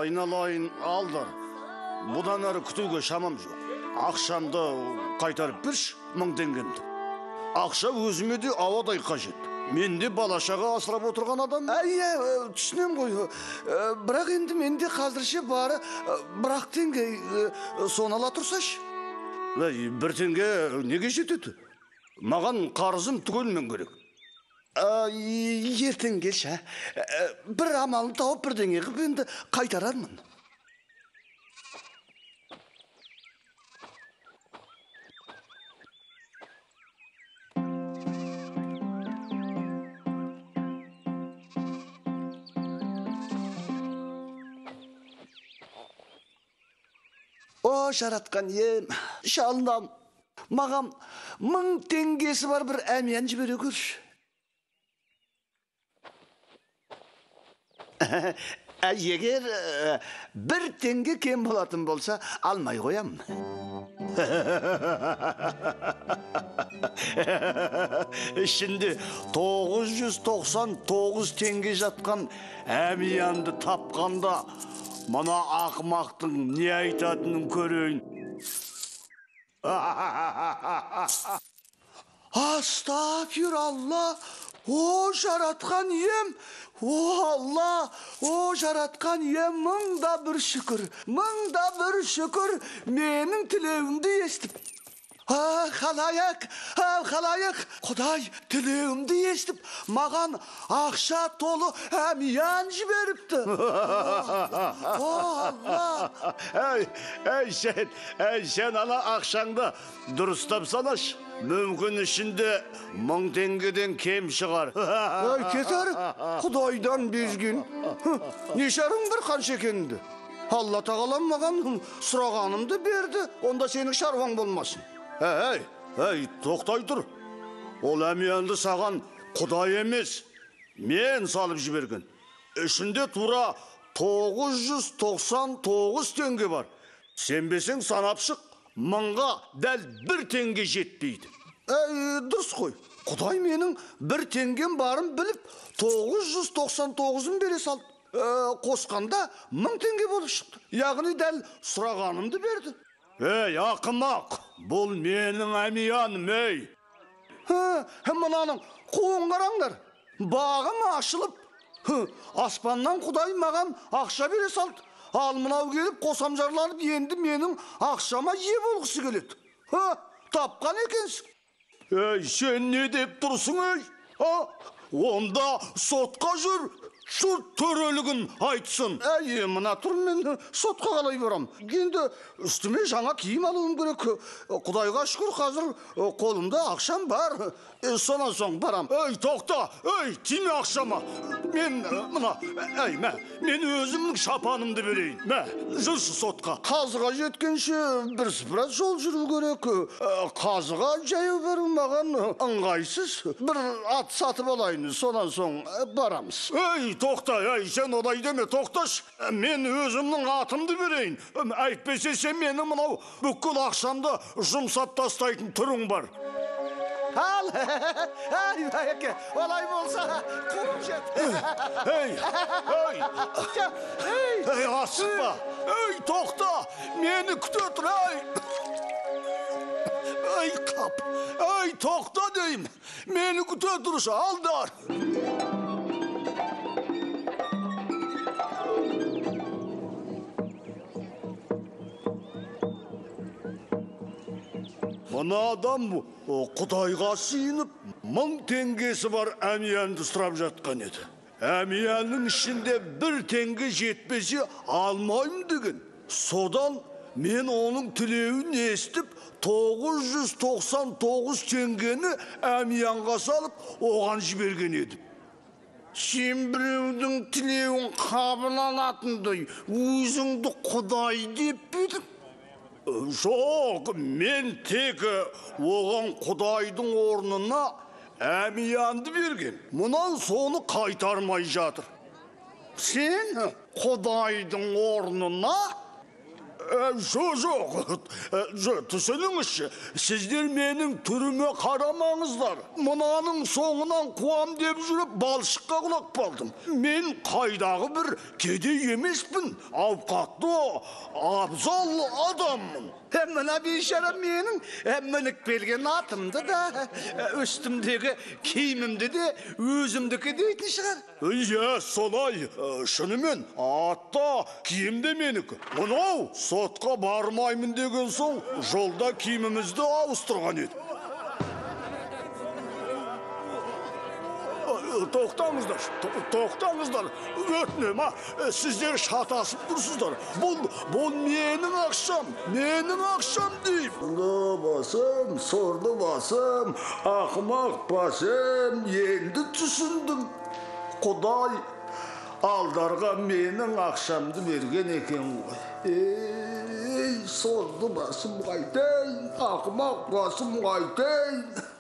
Айналайын алдар. Бұдан әрі күтуге шамам жоқ. Ақшамды қайтарып берші, 1000 теңгемді. Ақша өзіме де ауадай қажет. Мен де балашаға асырап отырған адам. Түсінем ғой. Бірақ енді менде қазірше бары 1 теңге соны ала тұрсашы. 1 теңге неге жетеді? Маған қарызым түгелмен керек. Ертең келші. Бір амалын тауып бірдеңе қып енді қайтарармын. О, жаратқан ем, шалынам. Мағам 1000 теңгесі бар бір әмиян жібере көрші. Егер 1 теңге кем болатын болса, алмай қоям. Ішінде 999 теңге жатқан әмиянды тапқанда, мына ақымақтың не айтатынын көрейін. Астағфиралла, о жаратқан ем, о Алла, о жаратқан ем, 1000 шүкір, 1000 шүкір, менің тілеуімді естіп. Халайық, Құдай тілеуімді естіп, маған ақша толы әмиян жіберіпті. О Алла. Сен ана ақшаңды дұрыстап санаш. Мүмкін ішінде 1000 теңгеден кем шығар. Кетер, Құдайдан безген. Нешарың бір қанша екенді. Алла тағалам маған сұрағанымды берді, онда сенің шаруаң болмасын. Тоқтай тұр. Ол әмиянды саған Құдай емес, мен салып жіберген. Ішінде тура 999 теңге бар. Сенбесең санап шық, 1000-ға дәл 1 теңге жетпейді. Дұрыс қой. Құдай менің 1 теңгем барын біліп, 999-ын бере салды. Қосқанда 1000 теңге болып шықты. Яғни дәл сұрағанымды берді. Ақымақ, бұл менің әмияным, Мұнаның қуын қараңдар. Бағым ашылып, аспаннан Құдай маған ақша бере салды. Ал мынау келіп, қосамжарланып, енді менің ақшама ие болғысы келеді. Тапқан екенсің. Сен не деп тұрсың, Онда сотқа жүр, сот төрелігін айтсын. Мына тұр, мен сотқа қалай барам. Енді үстіме жаңа киім алуым керек. Құдайға шүкір, қазір қолымда ақшам бар. Сонан соң барам. Тоқта, тиме ақшама. Мен өзімнің шапанымды берейін. Жүрші сотқа. Қазыға жеткенше бірсыпырат жол жүру керек. Қазыға жаяу бару маған ыңғайсыз. Bir ат сатып алайын, сонан соң барамыз. Тоқта, сен олай деме, тоқташ. Мен өзімнің атымды берейін. Әйтпесе сен менің мынау бүкіл ақшамды жұмсап тастайтын түрің бар. Ал, олай болса, қуып жет. Асықпа. Тоқта, мені күте тұр, қап. Тоқта деймін. Мені күте тұршы, алдар. Мына адам Құдайға сиынып, 1000 теңгесі бар әмиянды сұрап жатқан еді. Әмиянның ішінде 1 теңге жетпесе алмайым деген. Содан мен оның тілеуін естіп, 999 теңгені әмиянға салып, оған жіберген едім. Сен біреудің тілеуін қабыл алатындай, өзіңді Құдай деп бедің? Жоқ, мен тек оған Құдайдың орнына әмиянды берген. Мұнан соны қайтармай жатыр. Сен Құдайдың орнына? Жоқ, түсініңізші, сіздер менің түріме қарамаңыздар. Мынаның соңынан қуам деп жүріп, балшыққа құлап қалдым. Мен қайдағы бір кедей емеспін, ауқатты, абзал адаммын. Мына бейшара менің мініп келген атымды да, үстімдегі киімімді де өзімдікі дейтін шығар. Иә, солай. Шынымен, атта киім де менікі. Мынау сотқа бармаймын деген соң жолда киімімізді ауыстырған еді. Тоқтаңыздар, өтінем, сіздер шатасып тұрсыздар. Бұл менің ақшам дейм. Сорды басым, ақымақ басым, енді түсіндім. Құдай алдарға менің ақшамды берген екен ғой. Ей, сорды басым қайтейін, ақымақ басым қайтейін.